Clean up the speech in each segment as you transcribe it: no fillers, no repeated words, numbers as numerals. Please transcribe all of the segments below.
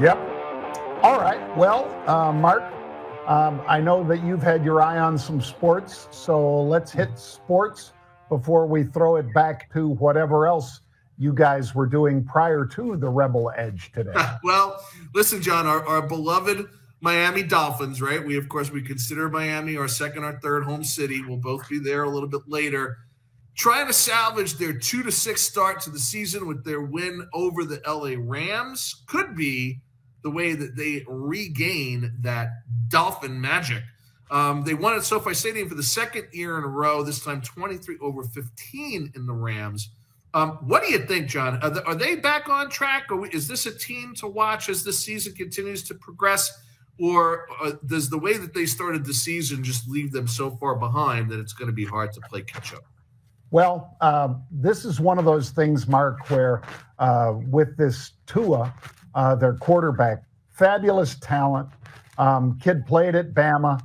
Yep. All right. Well, Mark, I know that you've had your eye on some sports, so let's hit sports before we throw it back to whatever else you guys were doing prior to the Rebel Edge today. Well, listen, John, our beloved Miami Dolphins, right? Of course, we consider Miami our second or third home city. We'll both be there a little bit later. Trying to salvage their 2-6 start to the season with their win over the LA Rams could be the way that they regain that Dolphin magic. They won at SoFi Stadium for the second year in a row, this time 23-15 in the Rams. What do you think, John? Are they back on track? Or is this a team to watch as this season continues to progress? Or does the way that they started the season just leave them so far behind that it's going to be hard to play catch-up? Well, this is one of those things, Mark, where with this Tua, their quarterback, fabulous talent, kid played at Bama,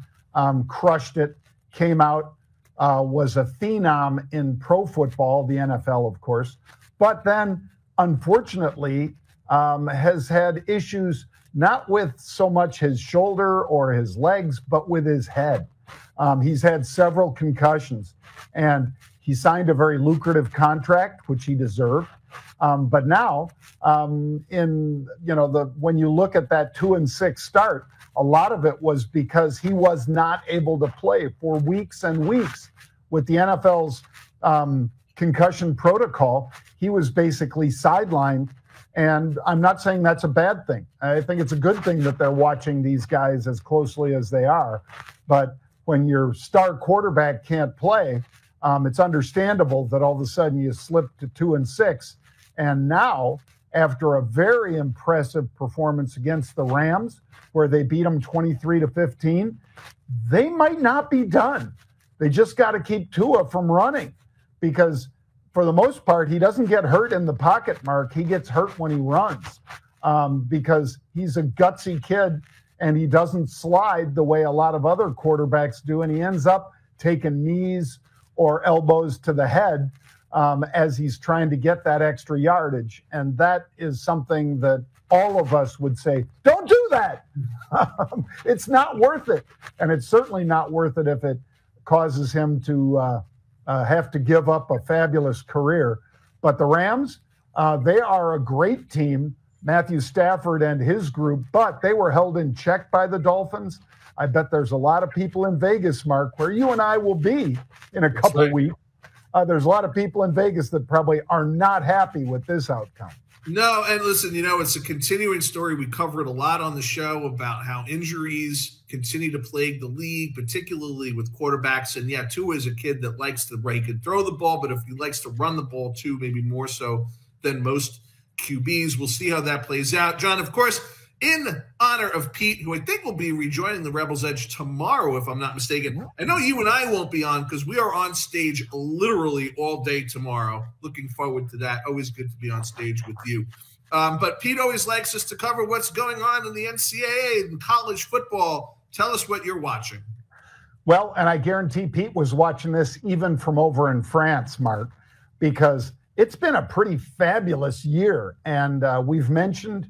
crushed it, came out, was a phenom in pro football, the NFL, of course, but then, unfortunately, has had issues not with so much his shoulder or his legs, but with his head. He's had several concussions, and he signed a very lucrative contract, which he deserved. But now, when you look at that 2-6 start, a lot of it was because he was not able to play for weeks and weeks. With the NFL's concussion protocol, he was basically sidelined. And I'm not saying that's a bad thing. I think it's a good thing that they're watching these guys as closely as they are. But when your star quarterback can't play, it's understandable that all of a sudden you slip to 2-6. And now, after a very impressive performance against the Rams, where they beat them 23-15, they might not be done. They just got to keep Tua from running, because for the most part, he doesn't get hurt in the pocket, Mark. He gets hurt when he runs, because he's a gutsy kid and he doesn't slide the way a lot of other quarterbacks do. And he ends up taking knees or elbows to the head as he's trying to get that extra yardage. And that is something that all of us would say, don't do that. It's not worth it. And it's certainly not worth it if it causes him to have to give up a fabulous career. But the Rams, they are a great team, Matthew Stafford and his group, but they were held in check by the Dolphins. I bet there's a lot of people in Vegas, Mark, where you and I will be in a couple of weeks. There's a lot of people in Vegas that probably are not happy with this outcome. No, and listen, it's a continuing story. We covered a lot on the show about how injuries continue to plague the league, particularly with quarterbacks. And yeah, Tua is a kid that likes to, he can throw the ball, but if he likes to run the ball too, maybe more so than most QBs. We'll see how that plays out. John, of course, in honor of Pete, who I think will be rejoining the Rebels Edge tomorrow, if I'm not mistaken. I know you and I won't be on because we are on stage literally all day tomorrow. Looking forward to that. Always good to be on stage with you. But Pete always likes us to cover what's going on in the NCAA and college football. Tell us what you're watching. Well, and I guarantee Pete was watching this even from over in France, Mark, because it's been a pretty fabulous year. And we've mentioned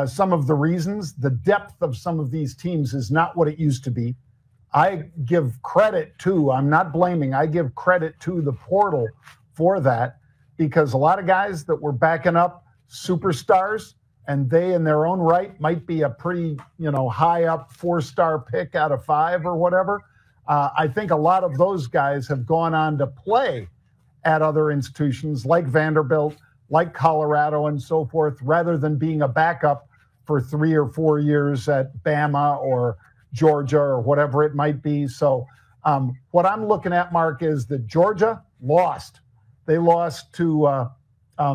some of the reasons. The depth of some of these teams is not what it used to be. I give credit to, I'm not blaming, I give credit to the portal for that, because a lot of guys that were backing up superstars, and they in their own right might be a pretty, high up 4-star pick out of 5 or whatever. I think a lot of those guys have gone on to play at other institutions like Vanderbilt, like Colorado and so forth, rather than being a backup for 3 or 4 years at Bama or Georgia or whatever it might be. So what I'm looking at, Mark, is that Georgia lost. They lost to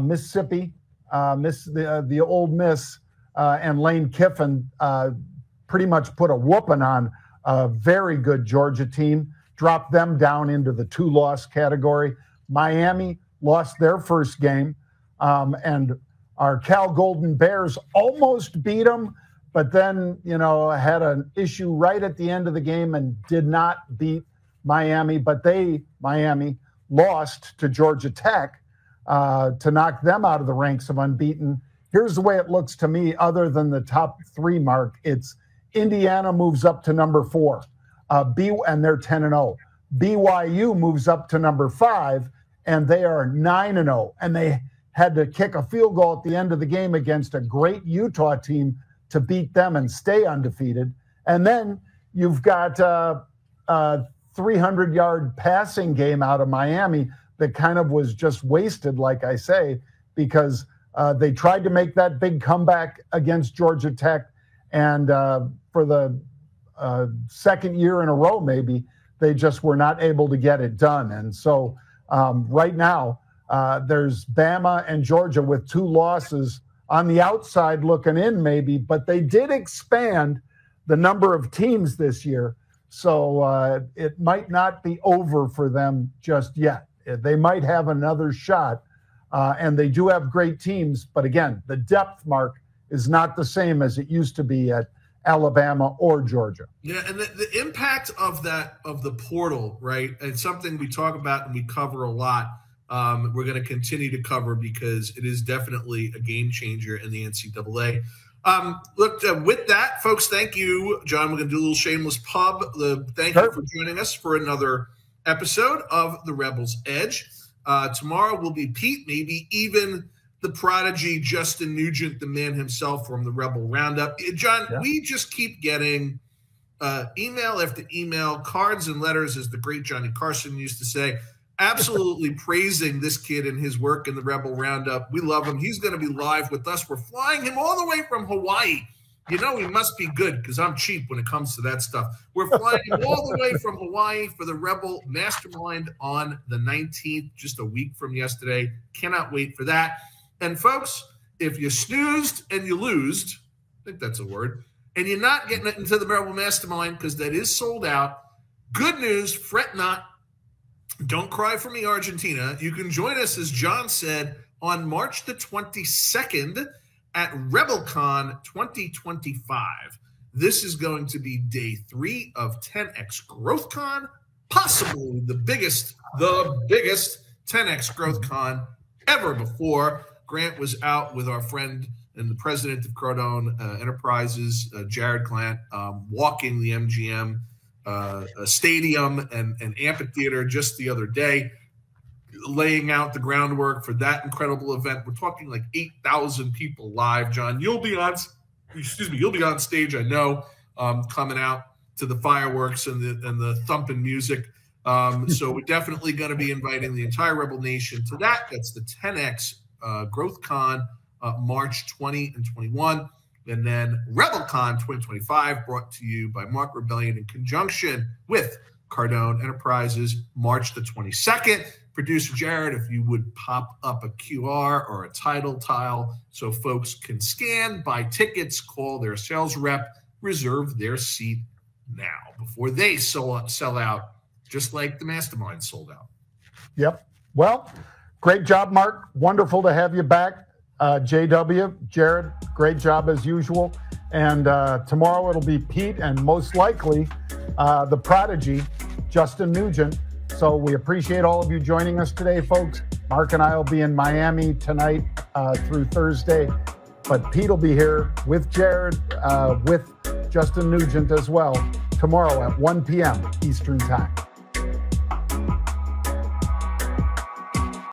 Mississippi, the Ole Miss, and Lane Kiffin pretty much put a whooping on a very good Georgia team, dropped them down into the 2-loss category. Miami lost their first game. And our Cal Golden Bears almost beat them, but then, had an issue right at the end of the game and did not beat Miami. But Miami lost to Georgia Tech to knock them out of the ranks of unbeaten. here's the way it looks to me, other than the top three, Mark. It's Indiana moves up to number 4, and they're 10-0. BYU moves up to number 5, and they are 9-0. And they had to kick a field goal at the end of the game against a great Utah team to beat them and stay undefeated. And then you've got a 300-yard passing game out of Miami that kind of was just wasted, like I say, because they tried to make that big comeback against Georgia Tech. And for the second year in a row, maybe, they just were not able to get it done. And so right now, there's Bama and Georgia with 2 losses on the outside looking in, maybe, but they did expand the number of teams this year. So it might not be over for them just yet. They might have another shot, and they do have great teams. But again, the depth, Mark, is not the same as it used to be at Alabama or Georgia. Yeah, and the impact of the portal, right? It's something we talk about and we cover a lot. We're going to continue to cover because it is definitely a game changer in the NCAA. Look, with that, folks, thank you, John. We're going to do a little shameless pub. Thank you for joining us for another episode of The Rebels Edge. Tomorrow will be Pete, maybe even the prodigy Justin Nugent, the man himself from the Rebel Roundup. John, we just keep getting email after email, cards and letters, as the great Johnny Carson used to say, absolutely praising this kid and his work in the Rebel Roundup. We love him. He's going to be live with us. We're flying him all the way from Hawaii. You know he must be good because I'm cheap when it comes to that stuff. We're flying him all the way from Hawaii for the Rebel Mastermind on the 19th, just a week from yesterday. Cannot wait for that. And, folks, if you snoozed and you losed, I think that's a word, and you're not getting into the Rebel Mastermind because that is sold out, good news, fret not. Don't cry for me, Argentina. You can join us, as John said, on March the 22nd at RebelCon 2025. This is going to be day 3 of 10X GrowthCon, possibly the biggest 10X GrowthCon ever before. Grant was out with our friend and the president of Cardone Enterprises, Jared Glant, walking the MGM stadium and amphitheater just the other day, laying out the groundwork for that incredible event. We're talking like 8,000 people live. John, you'll be on stage, I know, coming out to the fireworks and the thumping music. So we're definitely going to be inviting the entire Rebel Nation to that. That's the 10X GrowthCon, March 20 and 21. And then RebelCon 2025, brought to you by Mark Rebellion in conjunction with Cardone Enterprises, March the 22nd. Producer Jared, if you would pop up a QR or a title tile so folks can scan, buy tickets, call their sales rep, reserve their seat now before they sell out, just like the Mastermind sold out. Yep. Well, great job, Mark. Wonderful to have you back. JW, Jared, great job as usual. And tomorrow it'll be Pete and most likely the prodigy, Justin Nugent. So we appreciate all of you joining us today, folks. Mark and I will be in Miami tonight through Thursday. But Pete will be here with Jared, with Justin Nugent as well, tomorrow at 1 p.m. Eastern Time.